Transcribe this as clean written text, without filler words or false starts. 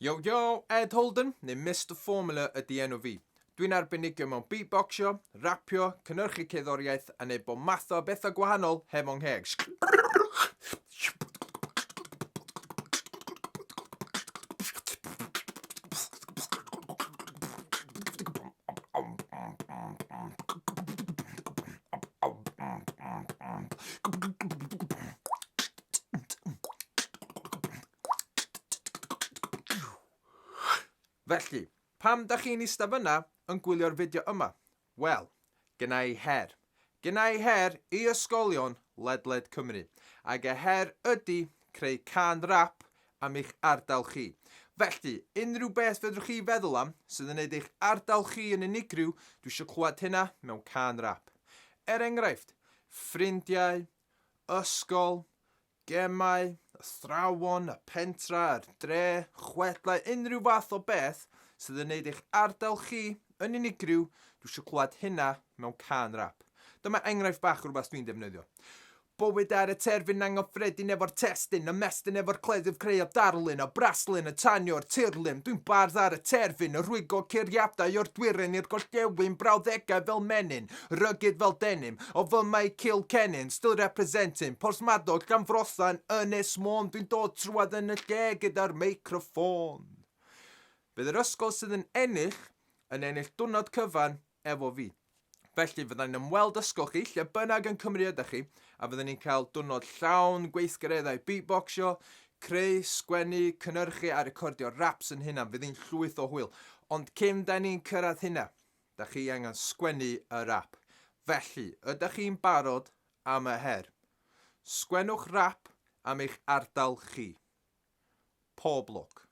Yo yo, Ed Holden, neu Mr Phormula ydy enw fi. Dwi'n arbenigio mewn beatboxio, rapio, cynhyrchu cerddoriaeth a neud bod math o bethau gwahanol heb o'n ngheg. Felly, pam da chi'n eistedd fyna yn gwylio'r fideo yma? Wel, gyna i her. Gyna i her i ysgolion ledled Cymru. Ac y her ydy creu can rap am eich ardal chi. Felly, unrhyw beth fedrwch chi feddwl am sydd yn gwneud eich ardal chi yn unigryw, dwi eisiau clywed hynna mewn can rap. Enghraifft, ffrindiau, ysgol, gemau, athrawon, y pentra, yr dre, chwedlau, unrhyw fath o beth sydd yn gwneud eich ardal chi yn unigryw, dwi eisiau clywed hynna mewn can rap. Dyma enghraifft bach o rhywbeth dwi'n defnyddio. Bywyd ar y terfyn anghyffredin efo'r testyn, ymestyn efo'r cleddyf creu o darlun, o braslun, y tanio'r tirlun. Dwi'n bardd ar y terfyn, y rwygo ceiriadau o'r dwyren i'r gollewin, brawddegau fel menyn, rygyd fel denim, o fy mae Kilkennin, still representing, Portsmadog gan frothan, Ynys Môn, dwi'n dod trwad yn y lle gyda'r meicroffon. Bydd yr ysgol sydd yn ennill diwrnod cyfan efo fi. Felly fyddai'n ymweld ysgol chi, lle bynnag yn Cymru ydych chi, a fyddwn ni'n cael diwrnod llawn gweithgareddau beatboxio, creu, sgwennu, cynhyrchu a recordio raps yn hynna. Fydd hi'n llwyth o hwyl. Ond cyn da ni'n cyrraedd hynna, da chi angen sgwennu y rap. Felly, ydych chi'n barod am y her? Sgwennwch rap am eich ardal chi. Pob lwc.